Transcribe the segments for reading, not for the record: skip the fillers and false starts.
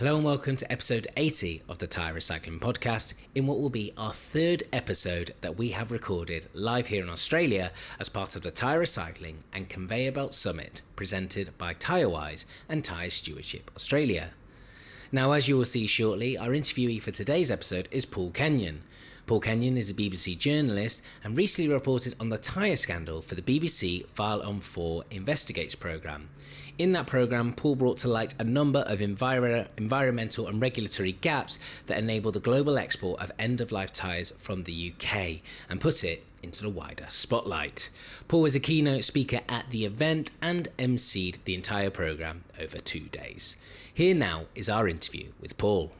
Hello and welcome to episode 80 of the Tyre Recycling Podcast, in what will be our third episode that we have recorded live here in Australia as part of the Tyre Recycling and Conveyor Belt Summit presented by Tyreswise and Tyre Stewardship Australia. Now, as you will see shortly, our interviewee for today's episode is Paul Kenyon. Paul Kenyon is a BBC journalist and recently reported on the Tyre Scandal for the BBC File on 4 Investigates programme. In that programme, Paul brought to light a number of environmental and regulatory gaps that enable the global export of end-of-life tyres from the UK and put it into the wider spotlight. Paul was a keynote speaker at the event and emceed the entire programme over 2 days. Here now is our interview with Paul.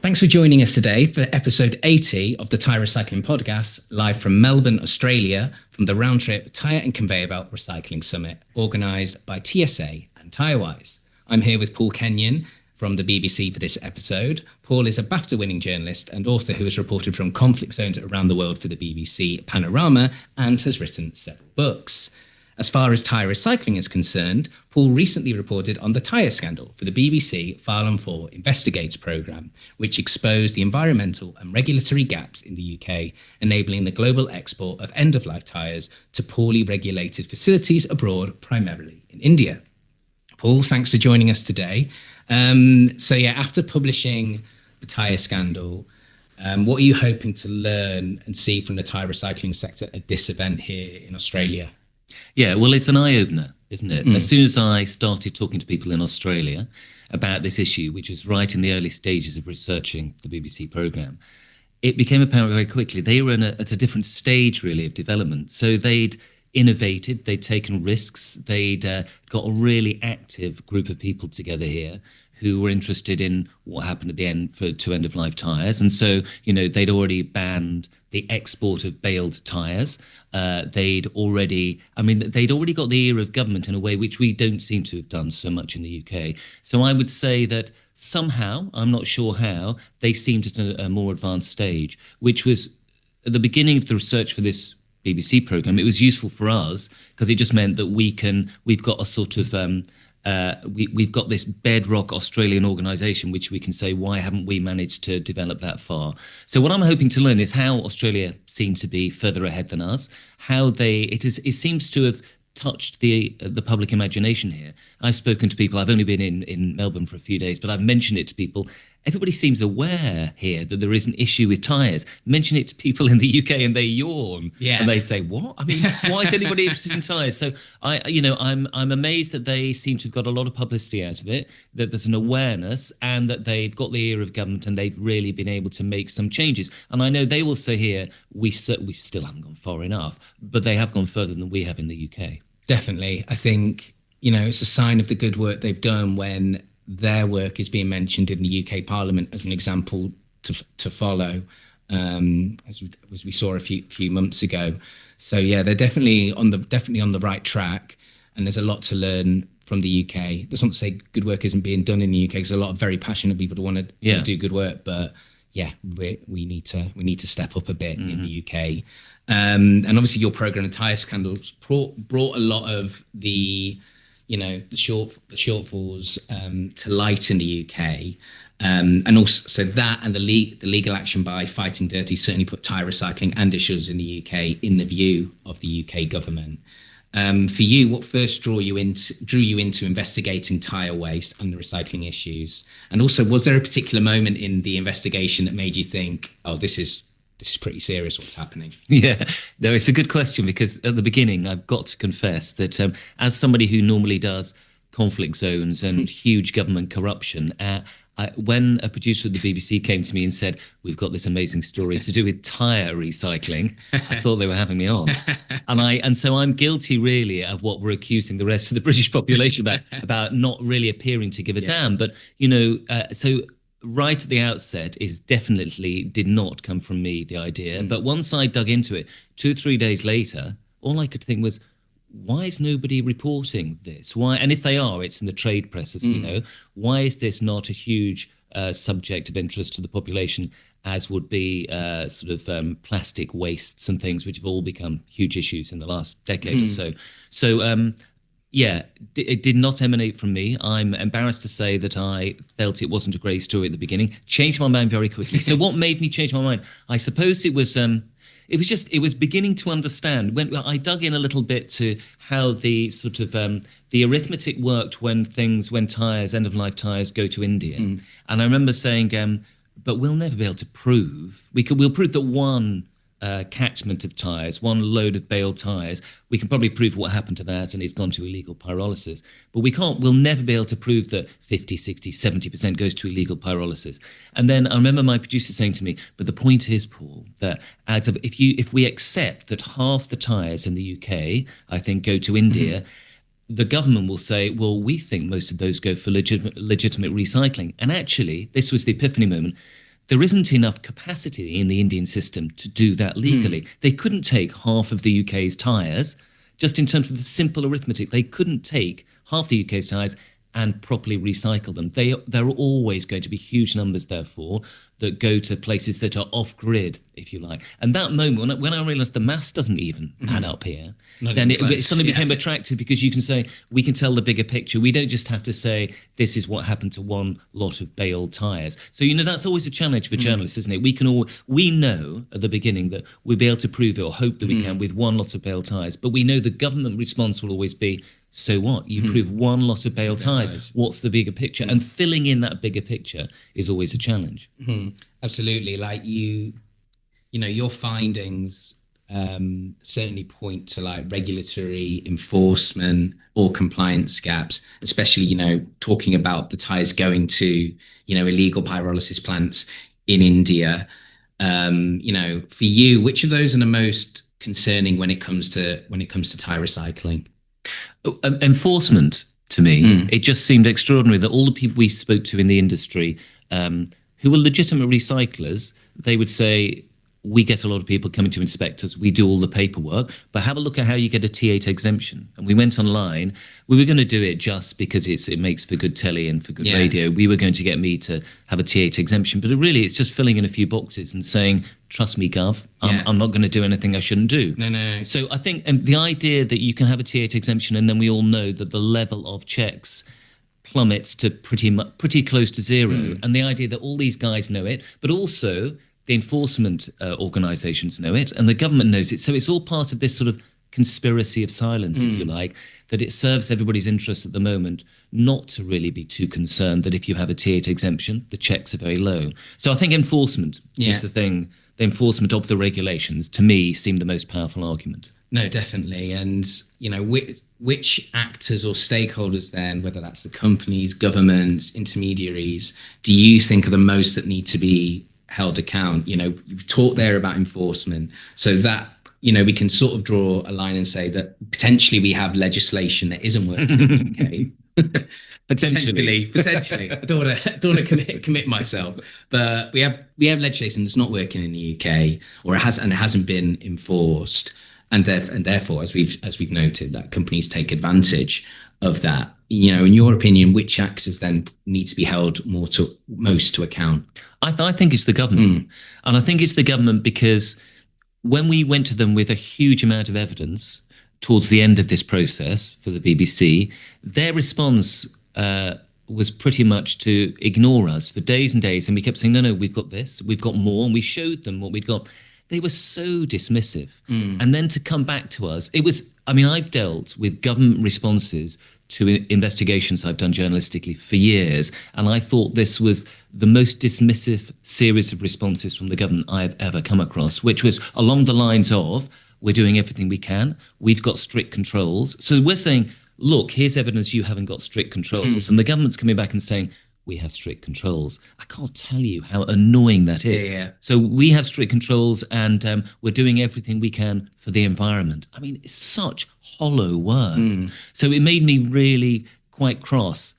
Thanks for joining us today for episode 80 of the Tyre Recycling Podcast, live from Melbourne, Australia, from the round-trip Tyre and Conveyor Belt Recycling Summit, organised by TSA and Tyreswise. I'm here with Paul Kenyon from the BBC for this episode. Paul is a BAFTA-winning journalist and author who has reported from conflict zones around the world for the BBC Panorama and has written several books. As far as Tyre Recycling is concerned, Paul recently reported on the Tyre Scandal for the BBC File on 4 Investigates programme, which exposed the environmental and regulatory gaps in the UK, enabling the global export of end-of-life tyres to poorly regulated facilities abroad, primarily in India. Paul, thanks for joining us today. After publishing the Tyre Scandal, what are you hoping to learn and see from the tyre recycling sector at this event here in Australia? Yeah, well, it's an eye-opener, isn't it? As soon as I started talking to people in Australia about this issue, which was right in the early stages of researching the BBC programme, it became apparent very quickly they were at a different stage, really, of development. So they'd innovated, they'd taken risks, they'd got a really active group of people together here who were interested in what happened at the end to end-of-life tyres. And so, they'd already banned the export of baled tyres. They'd already got the ear of government in a way which we don't seem to have done so much in the UK. So I would say that somehow, I'm not sure how, they seemed at a more advanced stage, which was at the beginning of the research for this BBC programme. It was useful for us because it just meant that we've got a sort of we've got this bedrock Australian organisation which we can say, why haven't we managed to develop that far? So what I'm hoping to learn is how Australia seems to be further ahead than us, how it seems to have touched the public imagination here. I've spoken to people, I've only been in Melbourne for a few days, but I've mentioned it to people. Everybody seems aware here that there is an issue with tyres. Mention it to people in the UK and they yawn. Yeah. And they say, what? I mean, why is anybody interested in tyres? So I'm amazed that they seem to have got a lot of publicity out of it, that there's an awareness and that they've got the ear of government and they've really been able to make some changes. And I know they will say here, we still haven't gone far enough, but they have gone further than we have in the UK. Definitely. I think, it's a sign of the good work they've done when their work is being mentioned in the UK Parliament as an example to follow, as we saw a few months ago. So yeah, they're definitely on the right track, and there's a lot to learn from the UK. That's not to say good work isn't being done in the UK, because there's a lot of very passionate people who want to do good work, but yeah, we need to step up a bit in the UK. And obviously your programme, the Tyre Scandal, brought a lot of the shortfalls to light in the UK, and also so that and the legal action by Fighting Dirty certainly put tyre recycling and issues in the UK in the view of the UK government. For you, what first drew you into investigating tyre waste and the recycling issues? And also, was there a particular moment in the investigation that made you think, oh, this is pretty serious what's happening? Yeah, no, it's a good question, because at the beginning, I've got to confess that as somebody who normally does conflict zones and huge government corruption, when a producer of the BBC came to me and said, we've got this amazing story to do with tyre recycling, I thought they were having me on. And so I'm guilty, really, of what we're accusing the rest of the British population about not really appearing to give a damn. But, so right at the outset is definitely did not come from me, the idea. But once I dug into it, 2 or 3 days later, all I could think was, why is nobody reporting this? Why? And if they are, it's in the trade press, as we know. Why is this not a huge subject of interest to the population, as would be plastic wastes and things, which have all become huge issues in the last decade or so? So Yeah, it did not emanate from me. I'm embarrassed to say that I felt it wasn't a great story at the beginning. Changed my mind very quickly. So what made me change my mind? I suppose it was beginning to understand when I dug in a little bit to how the sort of the arithmetic worked when tyres, end of life tyres, go to India. And I remember saying, but we'll never be able to prove. We'll prove that one catchment of tyres, one load of baled tyres, we can probably prove what happened to that and it's gone to illegal pyrolysis. But we'll never be able to prove that 50, 60, 70% goes to illegal pyrolysis. And then I remember my producer saying to me, but the point is, Paul, that if we accept that half the tyres in the UK, I think, go to India, the government will say, well, we think most of those go for legitimate recycling. And actually, this was the epiphany moment. There isn't enough capacity in the Indian system to do that legally. They couldn't take half of the UK's tyres, just in terms of the simple arithmetic. They couldn't take half the UK's tyres and properly recycle them. There are always going to be huge numbers, therefore, that go to places that are off-grid, if you like. And that moment, when I realised the maths doesn't even add up here, then it suddenly became attractive, because you can say, we can tell the bigger picture. We don't just have to say, this is what happened to one lot of baled tyres. So, that's always a challenge for journalists, isn't it? We know at the beginning that we'll be able to prove it, or hope that we can, with one lot of baled tyres. But we know the government response will always be, so what? You prove one lot of baled tyres. What's the bigger picture? And filling in that bigger picture is always a challenge. Absolutely. Like your findings certainly point to like regulatory enforcement or compliance gaps, especially, talking about the tyres going to, illegal pyrolysis plants in India. For you, which of those are the most concerning when it comes to tyre recycling? Enforcement, to me, it just seemed extraordinary that all the people we spoke to in the industry, who were legitimate recyclers, they would say, we get a lot of people coming to inspect us, we do all the paperwork, but have a look at how you get a T8 exemption. And we went online. We were going to do it just because it makes for good telly and for good radio. We were going to get me to have a T8 exemption, but it's just filling in a few boxes and saying, trust me, Gov, I'm not going to do anything I shouldn't do. No. So I think the idea that you can have a T8 exemption, and then we all know that the level of checks plummets to pretty close to zero, and the idea that all these guys know it, but also the enforcement organisations know it, and the government knows it. So it's all part of this sort of conspiracy of silence, if you like, that it serves everybody's interest at the moment not to really be too concerned that if you have a T8 exemption, the checks are very low. So I think enforcement is the thing. The enforcement of the regulations, to me, seemed the most powerful argument. No, definitely. And, which actors or stakeholders then, whether that's the companies, governments, intermediaries, do you think are the most that need to be held account? You've talked there about enforcement, so that we can sort of draw a line and say that potentially we have legislation that isn't working in the UK. potentially. I don't want to commit myself, but we have legislation that's not working in the UK, or it hasn't been enforced, and therefore, as we've noted, that companies take advantage of that. In your opinion, which actors then need to be held most to account? I think it's the government. And I think it's the government because when we went to them with a huge amount of evidence towards the end of this process for the BBC, their response was pretty much to ignore us for days and days. And we kept saying, no, we've got this, we've got more. And we showed them what we'd got. They were so dismissive. And then to come back to us, I've dealt with government responses to investigations I've done journalistically for years, and I thought this was the most dismissive series of responses from the government I've ever come across, which was along the lines of, we're doing everything we can, we've got strict controls. So we're saying, look, here's evidence you haven't got strict controls. And the government's coming back and saying, we have strict controls. I can't tell you how annoying that is. Yeah. So we have strict controls, and we're doing everything we can for the environment. It's such hollow word. So it made me really quite cross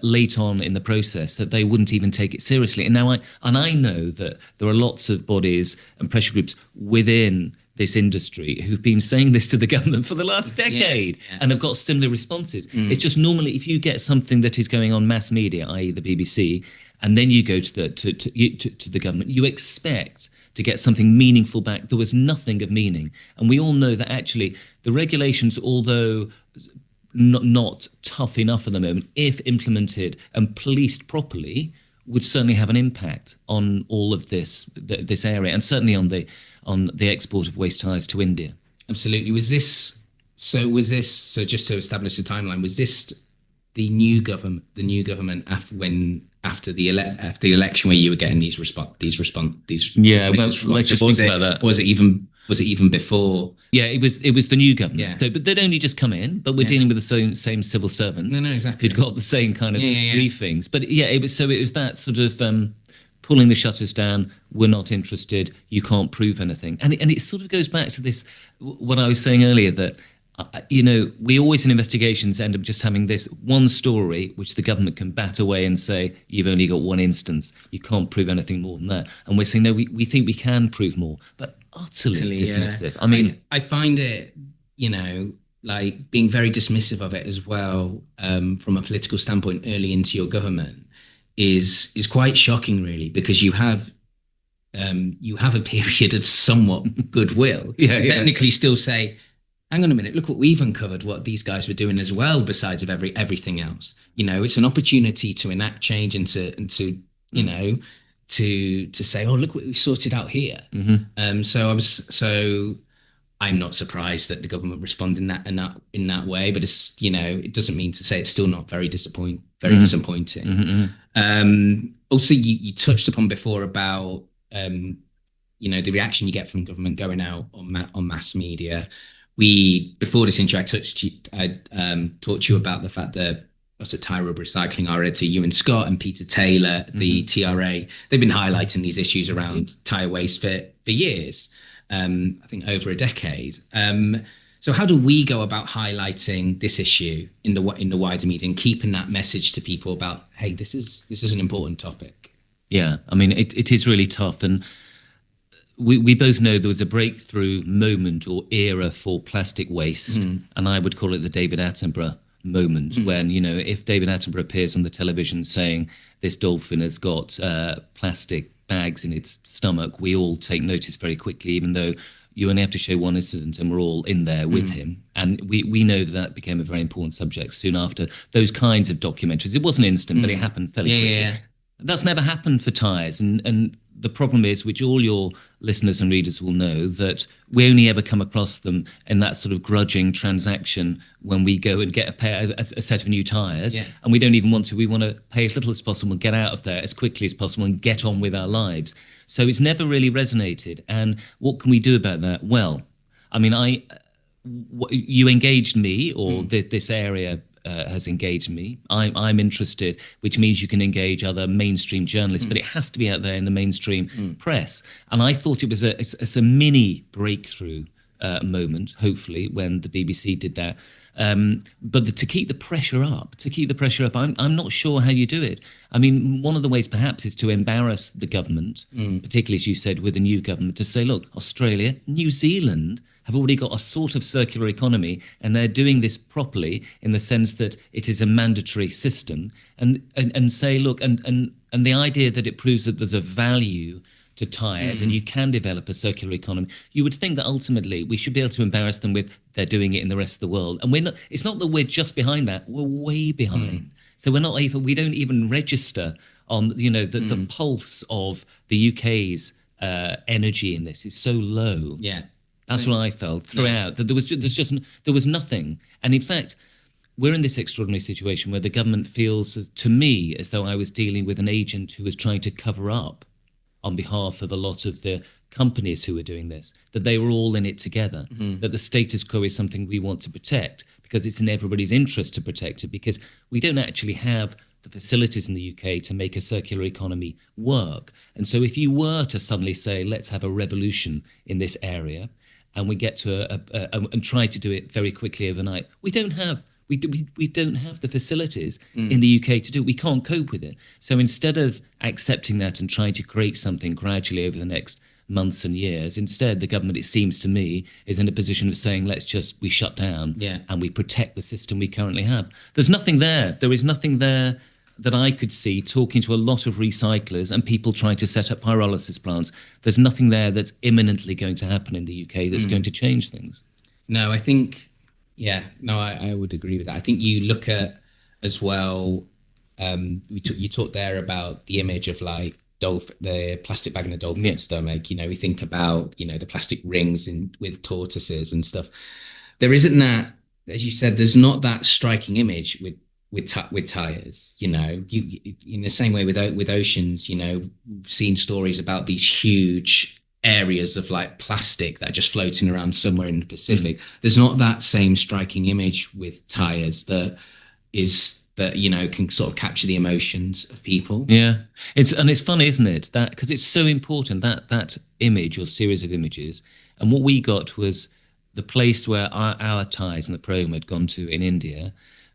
late on in the process that they wouldn't even take it seriously. And now I know that there are lots of bodies and pressure groups within this industry who've been saying this to the government for the last decade and have got similar responses. It's just normally if you get something that is going on mass media, i.e. the BBC, and then you go to the government, you expect to get something meaningful back. There was nothing of meaning. And we all know that actually the regulations, although not tough enough at the moment, if implemented and policed properly, would certainly have an impact on all of this area, and certainly on the export of waste tyres to India. Absolutely. Was this just to establish the timeline? Was this the new government after the election, where you were getting these response? Yeah, well, let's just think about that. Was it even before? Yeah, it was the new government. Yeah. So, but they'd only just come in, but we're dealing with the same civil servants. No, exactly. Who'd got the same kind of briefings. But yeah, it was that sort of pulling the shutters down. We're not interested. You can't prove anything. And it sort of goes back to this, what I was saying earlier, that we always in investigations end up just having this one story which the government can bat away and say, you've only got one instance, you can't prove anything more than that. And we're saying, no, we think we can prove more, but utterly dismissive. Yeah. I mean, I find it, like being very dismissive of it as well, from a political standpoint early into your government is quite shocking, really, because you have a period of somewhat goodwill. Technically still say, hang on a minute, look what we've uncovered, what these guys were doing as well, besides of everything else. It's an opportunity to enact change and to say, oh, look what we sorted out here. Mm-hmm. So I'm not surprised that the government responded in that way, but it's, it doesn't mean to say it's still not very disappointing. Mm-hmm. Also, you touched upon before about, the reaction you get from government going out on mass media. Before this intro, I talked to you about the fact that us at Tyre Recycling, our editor, Ewan Scott and Peter Taylor, the TRA, they've been highlighting these issues around tyre waste for years, I think over a decade. So how do we go about highlighting this issue in the wider media and keeping that message to people about, hey, this is an important topic? Yeah, I mean, it is really tough. And we both know there was a breakthrough moment or era for plastic waste, and I would call it the David Attenborough moment, when, if David Attenborough appears on the television saying this dolphin has got plastic bags in its stomach, we all take notice very quickly, even though you only have to show one incident and we're all in there with him. And we know that became a very important subject soon after those kinds of documentaries. It wasn't instant, but it happened fairly quickly. Yeah. That's never happened for tyres. And the problem is, which all your listeners and readers will know, that we only ever come across them in that sort of grudging transaction when we go and get a set of new tyres, and we don't even want to. We want to pay as little as possible and get out of there as quickly as possible and get on with our lives. So it's never really resonated. And what can we do about that? Well, I mean, you engaged me, or this area has engaged me. I'm interested, which means you can engage other mainstream journalists, but it has to be out there in the mainstream press. And I thought it's a mini breakthrough moment, hopefully, when the BBC did that. But to keep the pressure up, I'm not sure how you do it. I mean, one of the ways perhaps is to embarrass the government, particularly, as you said, with the new government, to say, look, Australia, New Zealand have already got a sort of circular economy, and they're doing this properly in the sense that it is a mandatory system, and say, look, and the idea that it proves that there's a value to tyres and you can develop a circular economy. You would think that ultimately we should be able to embarrass them with they're doing it in the rest of the world. And it's not that we're just behind that, we're way behind. So we don't even register on, the pulse of the UK's energy in this is so low. Yeah. That's what I felt throughout, that there was nothing. And in fact, we're in this extraordinary situation where the government feels to me as though I was dealing with an agent who was trying to cover up on behalf of a lot of the companies who were doing this, that they were all in it together, that the status quo is something we want to protect because it's in everybody's interest to protect it, because we don't actually have the facilities in the UK to make a circular economy work. And so if you were to suddenly say, let's have a revolution in this area, and we get to and try to do it very quickly overnight, we don't have the facilities in the UK to do it. We can't cope with it. So instead of accepting that and trying to create something gradually over the next months and years, instead the government, it seems to me, is in a position of saying, we shut down and we protect the system we currently have. There's nothing there. There is nothing there that I could see, talking to a lot of recyclers and people trying to set up pyrolysis plants. There's nothing there that's imminently going to happen in the UK that's going to change things. No, I think Yeah, no, I would agree with that. I think you look at as well. You talked there about the image of like the plastic bag in a dolphin's stomach. You know, we think about the plastic rings with tortoises and stuff. There isn't that, as you said. There's not that striking image with tires. You know, you in the same way with oceans. You know, we've seen stories about these huge areas of like plastic that are just floating around somewhere in the Pacific. There's not that same striking image with tires that can sort of capture the emotions of people. Yeah, it's funny, isn't it? That because it's so important that image or series of images. And what we got was the place where our Tyres and the program had gone to in India.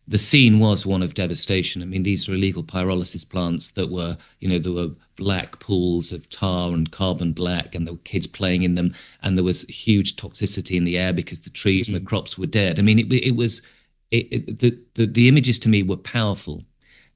The scene was one of devastation. I mean, these were illegal pyrolysis plants that were, there were black pools of tar and carbon black, and there were kids playing in them, and there was huge toxicity in the air because the trees and the crops were dead. I mean, the images to me were powerful,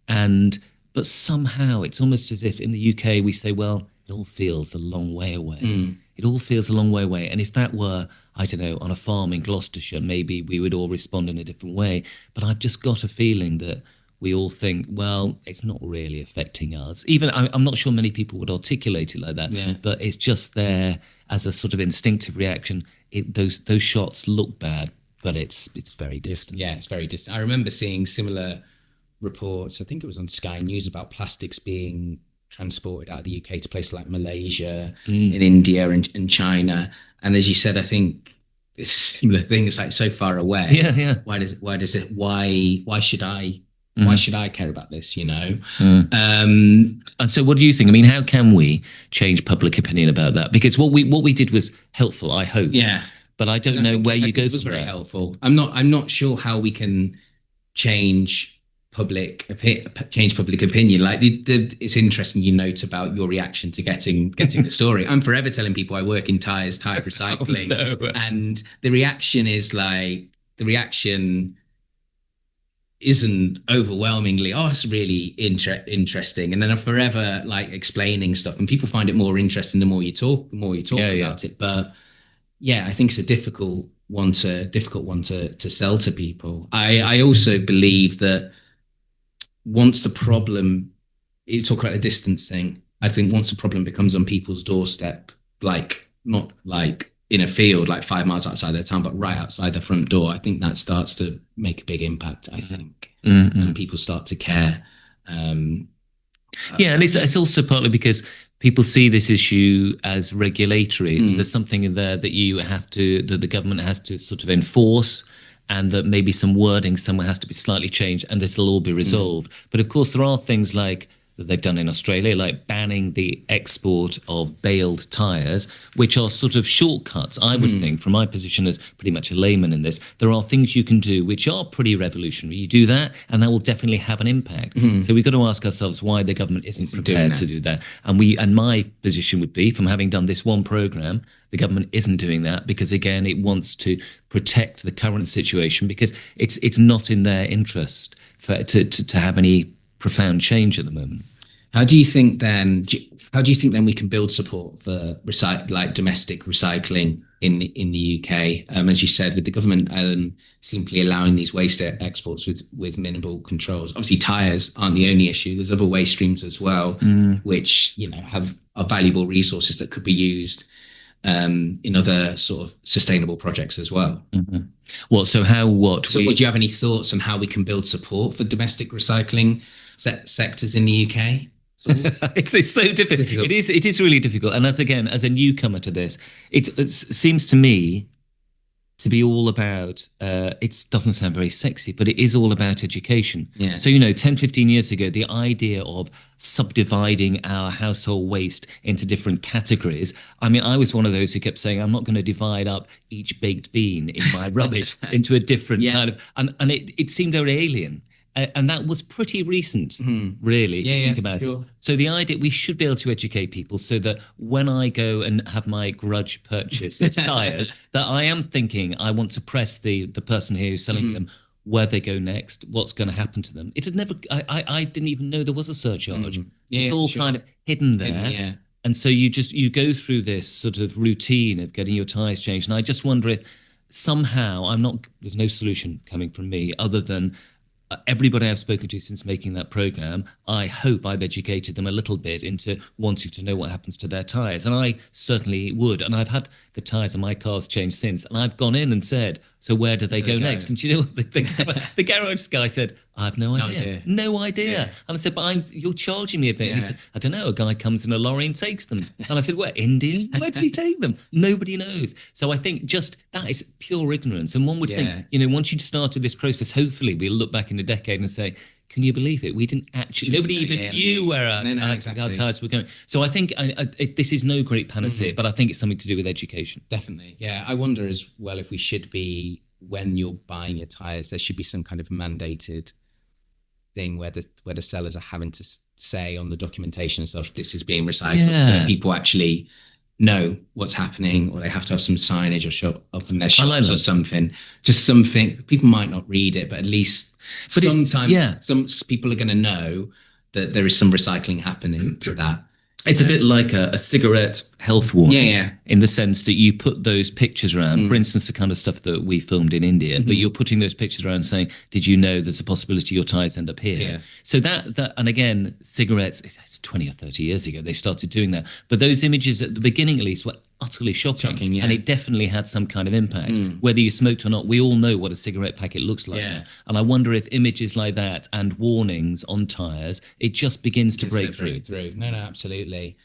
but somehow it's almost as if in the UK we say, well, it all feels a long way away. It all feels a long way away. And if that were, I don't know, on a farm in Gloucestershire, maybe we would all respond in a different way. But I've just got a feeling that we all think, well, it's not really affecting us. Even I'm not sure many people would articulate it like that, but it's just there as a sort of instinctive reaction. Those shots look bad, but it's very distant. Yeah, it's very distant. I remember seeing similar reports. I think it was on Sky News about plastics being transported out of the UK to places like Malaysia, in India and China. And as you said, I think it's a similar thing. It's like so far away. Yeah. Why should I care about this? And so what do you think? I mean, how can we change public opinion about that? Because what we did was helpful, I hope. Yeah. But I don't know where you go. It was very helpful. I'm not sure how we can change public opinion. Like it's interesting you note about your reaction to getting the story. I'm forever telling people I work in Tyre Recycling. And the reaction isn't overwhelmingly, it's really interesting. And then I'm forever like explaining stuff, and people find it more interesting the more you talk about it. But I think it's a difficult one to sell to people. I also believe that once the problem, you talk about the distance thing, I think once the problem becomes on people's doorstep, like not like in a field like 5 miles outside their town, but right outside their front door, I think that starts to make a big impact, I think. And people start to care. And it's also partly because people see this issue as regulatory. There's something in there that that the government has to sort of enforce, and that maybe some wording somewhere has to be slightly changed, and it'll all be resolved. But of course, there are things like that they've done in Australia, like banning the export of baled tyres, which are sort of shortcuts, I would think, from my position as pretty much a layman in this. There are things you can do which are pretty revolutionary. You do that, and that will definitely have an impact. So we've got to ask ourselves why the government isn't prepared to do that. And my position would be, from having done this one programme, the government isn't doing that because, again, it wants to protect the current situation because it's not in their interest to have any profound change at the moment. How do you think then we can build support for domestic recycling in the UK? As you said, with the government simply allowing these waste exports with minimal controls. Obviously, tyres aren't the only issue. There's other waste streams as well, which are valuable resources that could be used in other sort of sustainable projects as well. So would you have any thoughts on how we can build support for domestic recycling sectors in the UK? It's so difficult. It is really difficult. And as a newcomer to this, it seems to me to be all about, it doesn't sound very sexy, but it is all about education. Yeah. So, 10, 15 years ago, the idea of subdividing our household waste into different categories. I mean, I was one of those who kept saying, I'm not going to divide up each baked bean in my rubbish into a different kind of, and it seemed very alien. And that was pretty recent, really, if you think about it. So the idea, we should be able to educate people so that when I go and have my grudge purchase of tyres, that I am thinking I want to press the person here who's selling them where they go next, what's going to happen to them. It had never, I didn't even know there was a surcharge. It's all kind of hidden there. And so you go through this sort of routine of getting your tyres changed. And I just wonder if somehow there's no solution coming from me other than everybody I've spoken to since making that programme, I hope I've educated them a little bit into wanting to know what happens to their tyres. And I certainly would. And I've had the tyres on my cars changed since. And I've gone in and said, so where do they go next? And do you know what the garage guy said? I have no idea. No idea. Yeah. And I said, but you're charging me a bit. Yeah. And he said, I don't know. A guy comes in a lorry and takes them. And I said, where? India? Where does he take them? Nobody knows. So I think just that is pure ignorance. And one would think, once you'd started this process, hopefully we'll look back in a decade and say, can you believe it? We didn't actually, nobody even knew where our tyres were going. So I think this is no great panacea, but I think it's something to do with education. Definitely. Yeah. I wonder as well if we should be, when you're buying your tyres, there should be some kind of mandated thing where the sellers are having to say on the documentation and stuff, this is being recycled, so people actually know what's happening, or they have to have some signage or show up in their shops or something. Just something. People might not read it, but at least sometimes some people are going to know that there is some recycling happening to that. It's a bit like a cigarette health warning, in the sense that you put those pictures around, for instance, the kind of stuff that we filmed in India, but you're putting those pictures around saying, did you know there's a possibility your tyres end up here? Yeah. So that, and again, cigarettes, it's 20 or 30 years ago, they started doing that. But those images at the beginning, at least, were utterly shocking, and it definitely had some kind of impact. Whether you smoked or not, we all know what a cigarette packet looks like now. And I wonder if images like that and warnings on tyres, it just begins to break through. No, absolutely.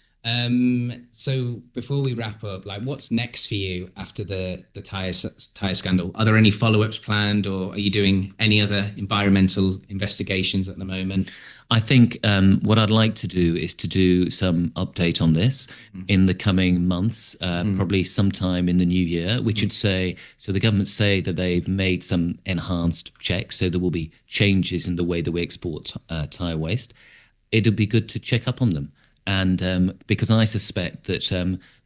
So before we wrap up, like, what's next for you after the Tyre Scandal? Are there any follow-ups planned, or are you doing any other environmental investigations at the moment? I think what I'd like to do is to do some update on this in the coming months, probably sometime in the new year, which would say, so the government say that they've made some enhanced checks, so there will be changes in the way that we export tyre waste. It'd be good to check up on them. And because I suspect that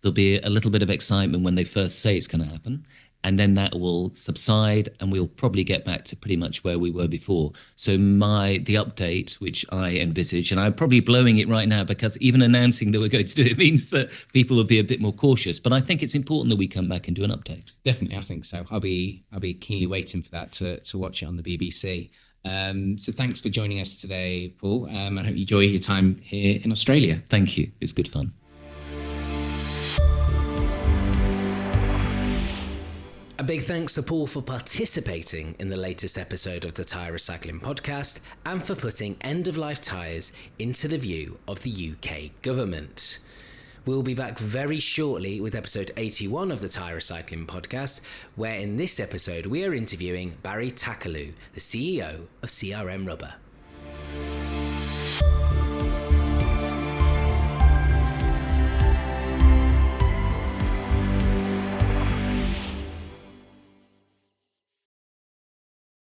there'll be a little bit of excitement when they first say it's going to happen, and then that will subside, and we'll probably get back to pretty much where we were before. So the update, which I envisage, and I'm probably blowing it right now because even announcing that we're going to do it means that people will be a bit more cautious. But I think it's important that we come back and do an update. Definitely, I think so. I'll be keenly waiting for that to watch it on the BBC. So thanks for joining us today, Paul. I hope you enjoy your time here in Australia. Thank you. It's good fun. A big thanks to Paul for participating in the latest episode of the Tyre Recycling Podcast and for putting end-of-life tyres into the view of the UK government. We'll be back very shortly with episode 81 of the Tyre Recycling Podcast, where in this episode we are interviewing Barry Takalu, the CEO of CRM Rubber.